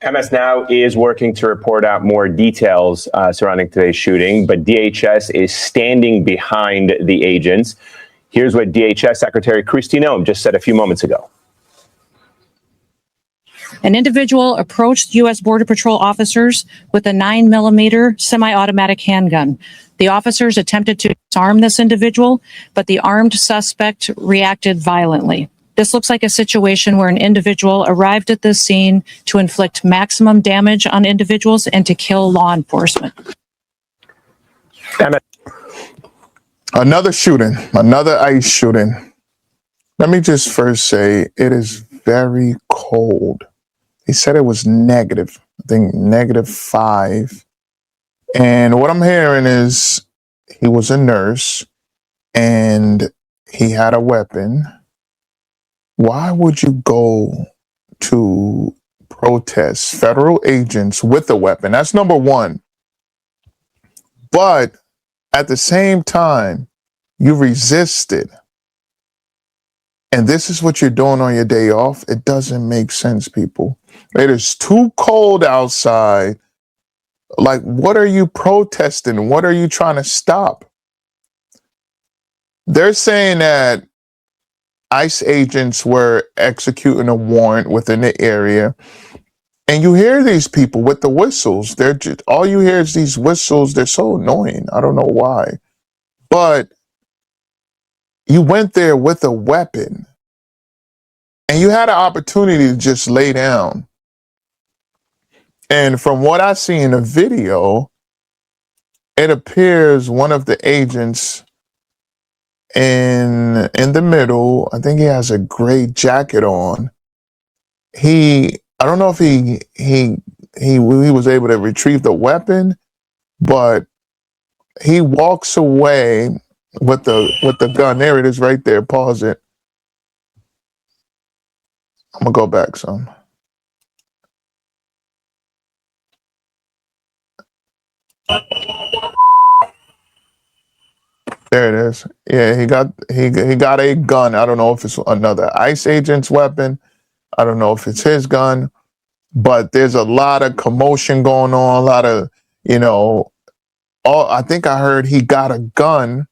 MS Now is working to report out more details surrounding today's shooting, but DHS is standing behind the agents. Here's what DHS Secretary Kristi Noem just said a few moments ago. An individual approached U.S. Border Patrol officers with a 9mm semi-automatic handgun. The officers attempted to disarm this individual, but the armed suspect reacted violently. This looks like a situation where an individual arrived at this scene to inflict maximum damage on individuals and to kill law enforcement. Another shooting, another ICE shooting. Let me just first say it is very cold. He said it was negative, I think -5. And what I'm hearing is he was a nurse and he had a weapon. Why would you go to protest federal agents with a weapon? That's number one. But at the same time, you resisted. And this is what you're doing on your day off. It doesn't make sense, people. It is too cold outside. Like, what are you protesting? What are you trying to stop? They're saying that ICE agents were executing a warrant within the area. And you hear these people with the whistles. They're just, all you hear is these whistles. They're so annoying. I don't know why. But you went there with a weapon. And you had an opportunity to just lay down. And from what I see in the video, it appears one of the agents in the middle, I think he has a gray jacket on. I don't know if he was able to retrieve the weapon, but he walks away with the gun. There it is right there. Pause it. I'm gonna go back some. There it is. Yeah, he got a gun. I don't know if it's another ICE agent's weapon. I don't know if it's his gun, but there's a lot of commotion going on. A lot of, I think I heard he got a gun.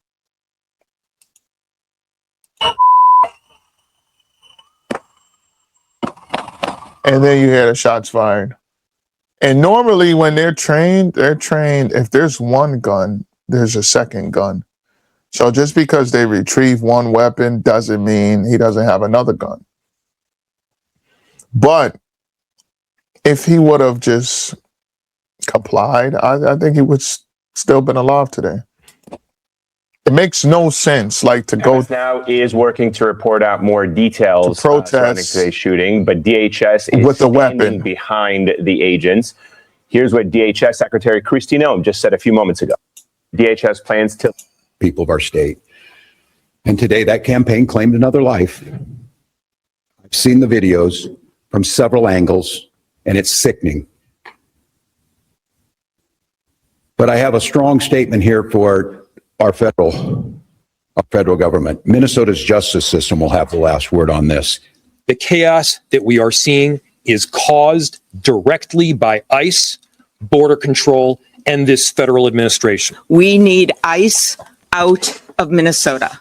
And then you hear the shots fired. And normally when they're trained, if there's one gun, there's a second gun. So just because they retrieve one weapon doesn't mean he doesn't have another gun. But if he would have just complied, I think he would still been alive today. It makes no sense, like, to go. Now is working to report out more details to protest surrounding today's shooting, but DHS is with the standing weapon behind the agents. Here's what DHS Secretary Kristi Noem just said a few moments ago. DHS plans to people of our state. And today that campaign claimed another life. I've seen the videos from several angles, and it's sickening. But I have a strong statement here for our federal government. Minnesota's justice system will have the last word on this. The chaos that we are seeing is caused directly by ICE, Border Control, and this federal administration. We need ICE out of Minnesota.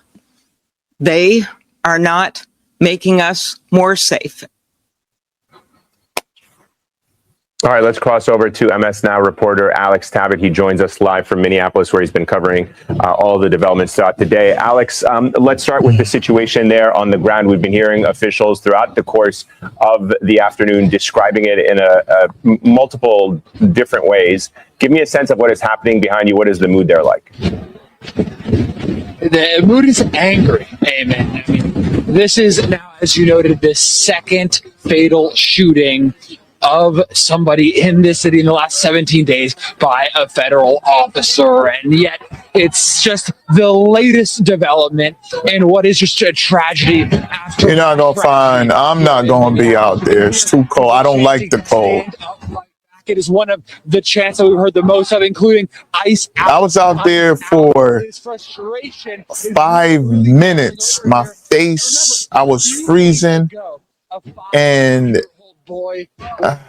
They are not making us more safe. All right, let's cross over to MS Now reporter Alex Tabbitt. He joins us live from Minneapolis, where he's been covering all the developments throughout the day. Alex, let's start with the situation there on the ground. We've been hearing officials throughout the course of the afternoon describing it in multiple different ways. Give me a sense of what is happening behind you. What is the mood there like? The mood is angry. Amen. I mean, this is now, as you noted, the second fatal shooting of somebody in this city in the last 17 days by a federal officer. And yet it's just the latest development in what is just a tragedy after You're not gonna find. I'm not gonna be out there. It's too cold. I don't like the cold. It is one of the chants that we've heard the most of, including ICE. I was out there for 5 minutes. My face, I was freezing, and boy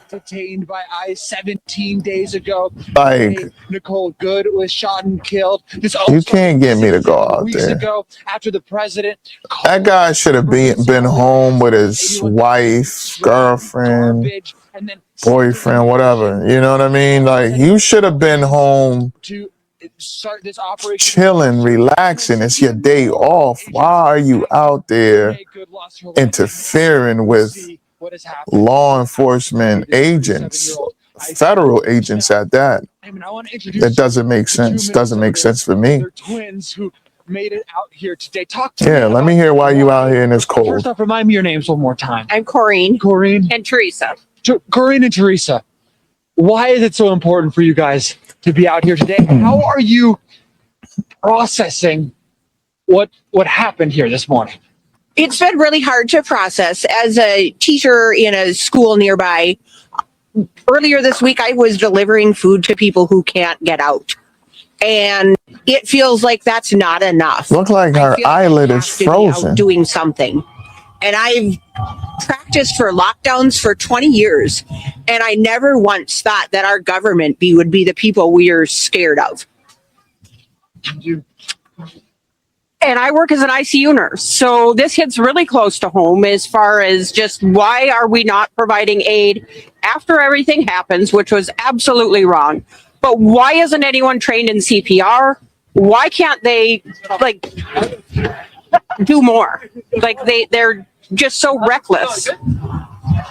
detained by ICE 17 days ago. like, Nicole Good was shot and killed. This you can't get me to go out weeks there. ago, after the president That guy should have been home with his wife, girlfriend, garbage and then boyfriend, whatever. You know what I mean? Like, you should have been home to start this operation, chilling, relaxing. It's your day off. Why are you out there interfering with what has happened? law enforcement agents, federal agents at that? I want to introduce That doesn't make sense. Doesn't make sense for me. They're twins who made it out here today. Talk to Yeah, me let me about hear why you out here in this cold. First off, remind me your names one more time. I'm Corrine Corrine. and Teresa. Corrine and Teresa. Why is it so important for you guys to be out here today? How are you processing what happened here this morning? It's been really hard to process. As a teacher in a school nearby, earlier this week I was delivering food to people who can't get out. And it feels like that's not enough. Look like her eyelid is frozen. Doing something. And I've practiced for lockdowns for 20 years. And I never once thought that our government would be the people we are scared of. And I work as an ICU nurse. So this hits really close to home as far as just why are we not providing aid after everything happens, which was absolutely wrong. But why isn't anyone trained in CPR? Why can't they do more? They're just so reckless.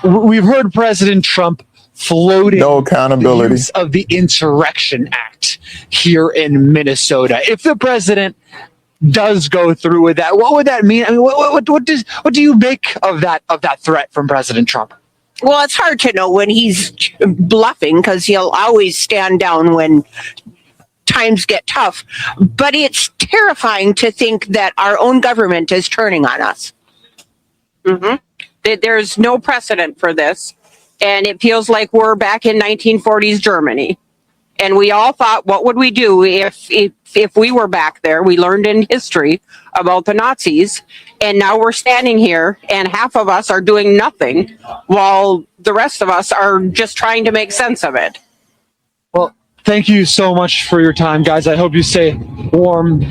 We've heard President Trump floating No accountability. the use of the Insurrection Act here in Minnesota. If the president does go through with that, what would that mean? I mean, what do you make of that threat from President Trump? Well, it's hard to know when he's bluffing because he'll always stand down when times get tough. But it's terrifying to think that our own government is turning on us. There's no precedent for this. And it feels like we're back in 1940s Germany. And we all thought, what would we do if we were back there? We learned in history about the Nazis. And now we're standing here and half of us are doing nothing while the rest of us are just trying to make sense of it. Well, thank you so much for your time, guys. I hope you stay warm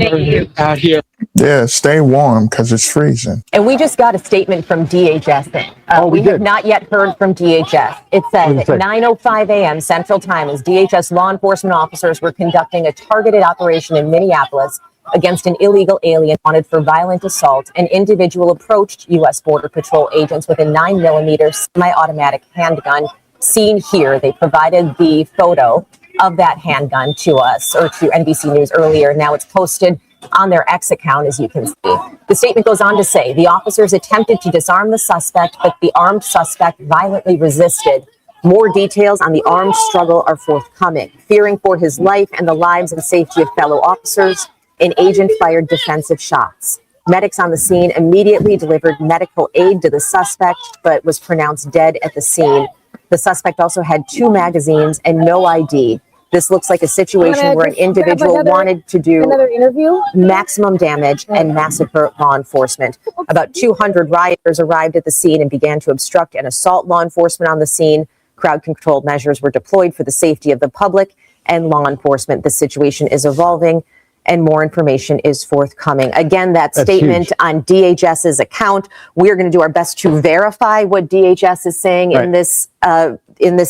out here. Yeah, stay warm because it's freezing. And we just got a statement from DHS. We have not yet heard from DHS. It says at 9:05 a.m. Central Time, as DHS law enforcement officers were conducting a targeted operation in Minneapolis against an illegal alien wanted for violent assault, an individual approached U.S. Border Patrol agents with a 9mm semi-automatic handgun. Seen here, they provided the photo of that handgun to us, or to NBC News earlier. Now it's posted on their X account, as you can see. The statement goes on to say the officers attempted to disarm the suspect, but the armed suspect violently resisted. More details on the armed struggle are forthcoming. Fearing for his life and the lives and safety of fellow officers, an agent fired defensive shots. Medics on the scene immediately delivered medical aid to the suspect, but was pronounced dead at the scene. The suspect also had 2 magazines and no ID. This looks like a situation where an individual wanted to do maximum damage and massacre law enforcement. About 200 rioters arrived at the scene and began to obstruct and assault law enforcement on the scene. Crowd control measures were deployed for the safety of the public and law enforcement. The situation is evolving and more information is forthcoming. Again, that statement on DHS's account. We're going to do our best to verify what DHS is saying in this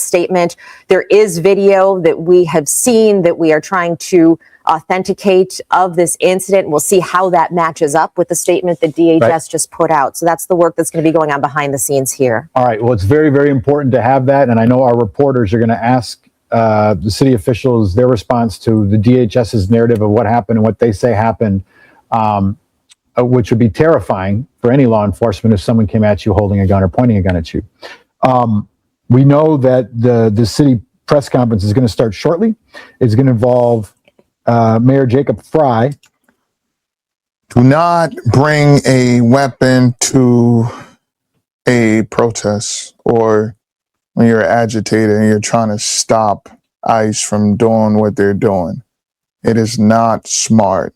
statement. There is video that we have seen that we are trying to authenticate of this incident. We'll see how that matches up with the statement that DHS just put out. So that's the work that's going to be going on behind the scenes here. All right. Well, it's very, very important to have that. And I know our reporters are going to ask the city officials their response to the DHS's narrative of what happened and what they say happened. which would be terrifying for any law enforcement if someone came at you holding a gun or pointing a gun at you. We know that the city press conference is going to start shortly. It's going to involve Mayor Jacob Fry. Do not bring a weapon to a protest or when you're agitated and you're trying to stop ICE from doing what they're doing. It is not smart.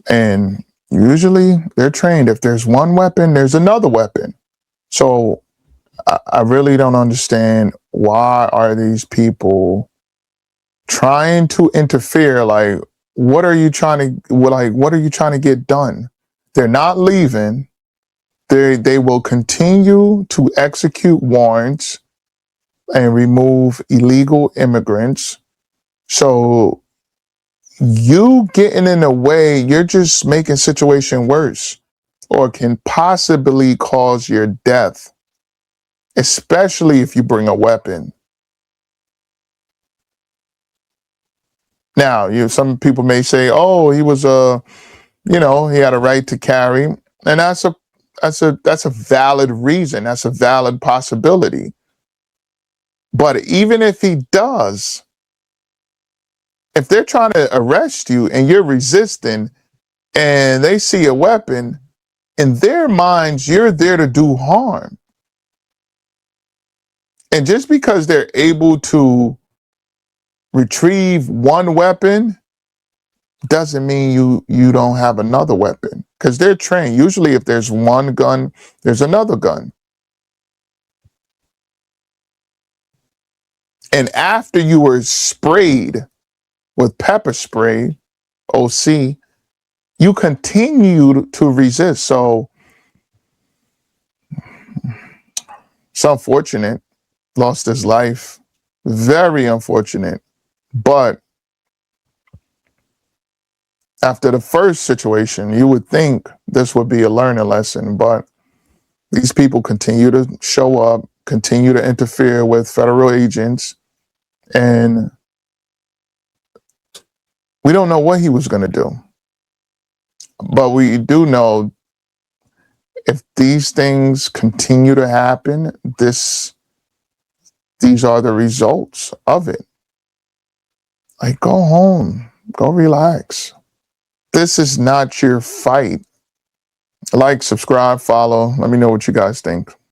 And usually they're trained. If there's one weapon, there's another weapon. So I really don't understand, why are these people trying to interfere? Like, what are you trying to get done? They're not leaving. They will continue to execute warrants and remove illegal immigrants. So you getting in the way, you're just making situation worse, or can possibly cause your death, especially if you bring a weapon. Now, some people may say, "Oh, he was he had a right to carry," and that's a valid reason. That's a valid possibility. But even if he does, if they're trying to arrest you and you're resisting, and they see a weapon, in their minds, you're there to do harm. And just because they're able to retrieve one weapon doesn't mean you don't have another weapon, because they're trained. Usually if there's one gun, there's another gun. And after you were sprayed with pepper spray, OC, you continue to resist. So it's unfortunate, lost his life. Very unfortunate. But after the first situation, you would think this would be a learning lesson, but these people continue to show up, continue to interfere with federal agents, and we don't know what he was going to do. But we do know, if these things continue to happen, these are the results of it. Like, go home, go relax. This is not your fight. Like, subscribe, follow. Let me know what you guys think.